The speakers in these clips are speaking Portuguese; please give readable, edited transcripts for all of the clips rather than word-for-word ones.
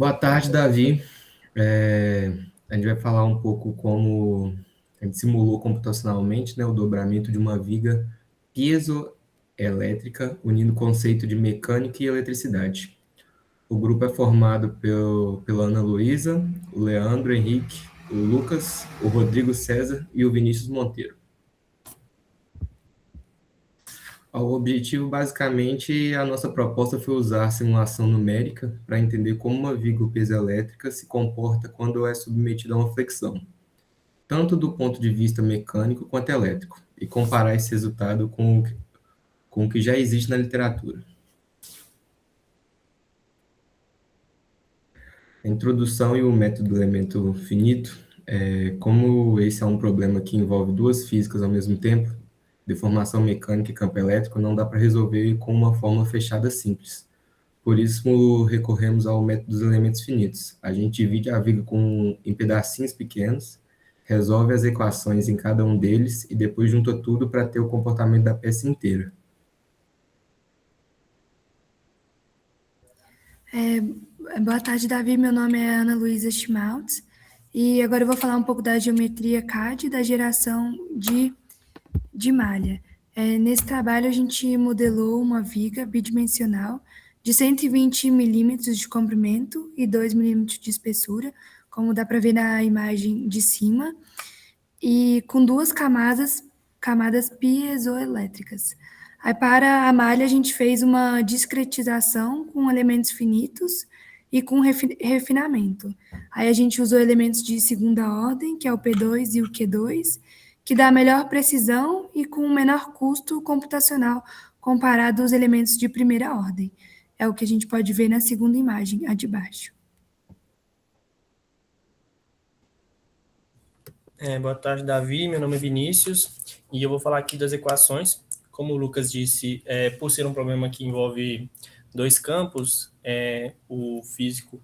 Boa tarde, Davi. A gente vai falar um pouco como a gente simulou computacionalmente, né, o dobramento de uma viga piezoelétrica, unindo o conceito de mecânica e eletricidade. O grupo é formado pela Ana Luísa, o Leandro Henrique, o Lucas, o Rodrigo César e o Vinícius Monteiro. O objetivo, basicamente, a nossa proposta foi usar a simulação numérica para entender como uma viga piezoelétrica se comporta quando é submetida a uma flexão, tanto do ponto de vista mecânico quanto elétrico, e comparar esse resultado com o que já existe na literatura. A introdução e o método do elemento finito, como esse é um problema que envolve duas físicas ao mesmo tempo, deformação mecânica e campo elétrico, não dá para resolver com uma fórmula fechada simples. Por isso, recorremos ao método dos elementos finitos. A gente divide a viga em pedacinhos pequenos, resolve as equações em cada um deles e depois junta tudo para ter o comportamento da peça inteira. Boa tarde, Davi. Meu nome é Ana Luísa Schmaltz e agora eu vou falar um pouco da geometria CAD e da geração de malha. Nesse trabalho, a gente modelou uma viga bidimensional de 120 milímetros de comprimento e 2 milímetros de espessura, como dá para ver na imagem de cima, e com duas camadas piezoelétricas. Aí, para a malha, a gente fez uma discretização com elementos finitos e com refinamento. Aí, a gente usou elementos de segunda ordem, que é o P2 e o Q2, que dá melhor precisão e com menor custo computacional comparado aos elementos de primeira ordem. É o que a gente pode ver na segunda imagem, a de baixo. Boa tarde, Davi. Meu nome é Vinícius e eu vou falar aqui das equações. Como o Lucas disse, por ser um problema que envolve dois campos, o físico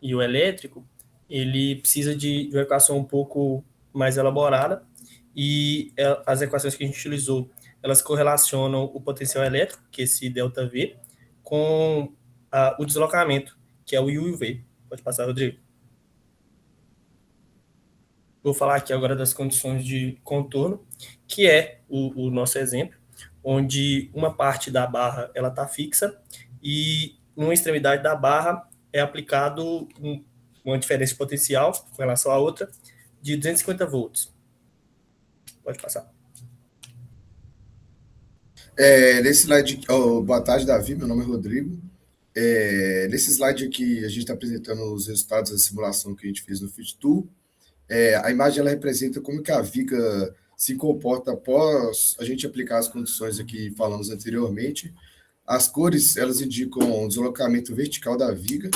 e o elétrico, ele precisa de uma equação um pouco mais elaborada e as equações que a gente utilizou, elas correlacionam o potencial elétrico, que é esse ΔV, com o deslocamento, que é o U e o V. Pode passar, Rodrigo. Vou falar aqui agora das condições de contorno, que é o nosso exemplo, onde uma parte da barra ela está fixa e numa extremidade da barra é aplicado uma diferença de potencial com relação à outra de 250 volts. Pode passar. Nesse slide, boa tarde, Davi. Meu nome é Rodrigo. Nesse slide aqui, a gente está apresentando os resultados da simulação que a gente fez no FitTool. A imagem ela representa como que a viga se comporta após a gente aplicar as condições aqui falamos anteriormente. As cores elas indicam o deslocamento vertical da viga,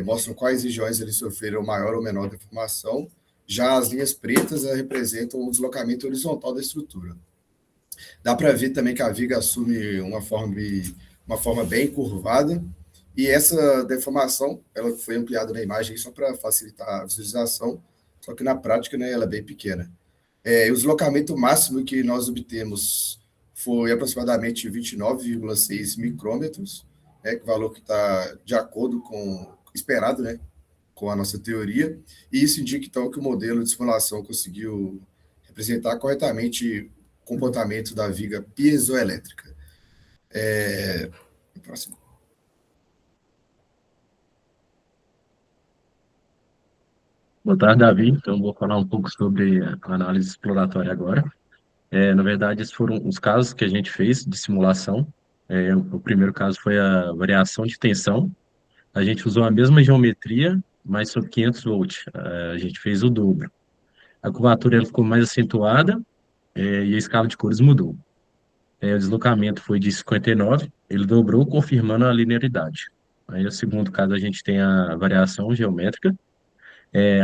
mostram quais regiões eles sofreram maior ou menor deformação. Já as linhas pretas representam o deslocamento horizontal da estrutura. Dá para ver também que a viga assume uma forma bem curvada, e essa deformação ela foi ampliada na imagem só para facilitar a visualização, só que na prática, né, ela é bem pequena. O deslocamento máximo que nós obtemos foi aproximadamente 29,6 micrômetros, valor que está de acordo com esperado, né, com a nossa teoria, e isso indica, então, que o modelo de simulação conseguiu representar corretamente o comportamento da viga piezoelétrica. Próximo. Boa tarde, Davi. Então, vou falar um pouco sobre a análise exploratória agora. Na verdade, esses foram os casos que a gente fez de simulação. O primeiro caso foi a variação de tensão. A gente usou a mesma geometria, mas sob 500 volts. A gente fez o dobro. A curvatura ela ficou mais acentuada, e a escala de cores mudou. O deslocamento foi de 59, ele dobrou, confirmando a linearidade. Aí, no segundo caso, a gente tem a variação geométrica.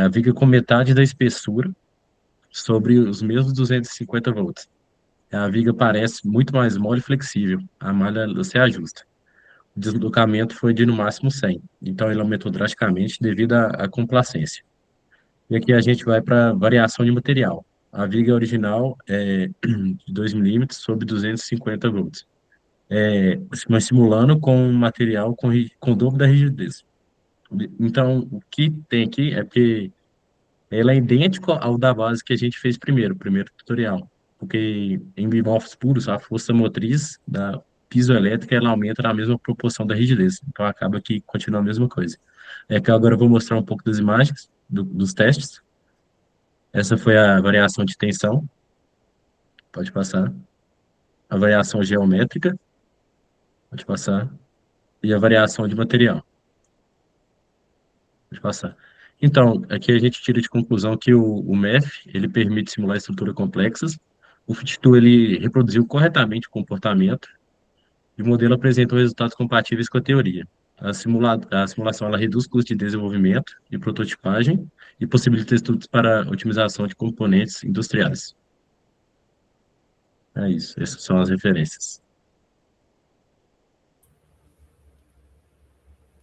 A viga com metade da espessura sobre os mesmos 250 volts. A viga parece muito mais mole e flexível. A malha se ajusta. O deslocamento foi de no máximo 100. Então, ele aumentou drasticamente devido à complacência. E aqui a gente vai para variação de material. A viga original é de 2 milímetros sobre 250 volts. Mas simulando com um material com o dobro da rigidez. Então, o que tem aqui é que ela é idêntico ao da base que a gente fez primeiro, o primeiro tutorial. Porque em bimorfos puros, a força motriz da piezoelétrica ela aumenta na mesma proporção da rigidez. Então acaba que continua a mesma coisa. É que agora eu vou mostrar um pouco das imagens dos testes. Essa foi a variação de tensão, pode passar. A variação geométrica, pode passar. E a variação de material, pode passar. Então, aqui a gente tira de conclusão que o MEF, ele permite simular estruturas complexas. O FIT2, ele reproduziu corretamente o comportamento e o modelo apresentou resultados compatíveis com a teoria. A simulação ela reduz o custo de desenvolvimento e prototipagem e possibilita estudos para otimização de componentes industriais. É isso, essas são as referências.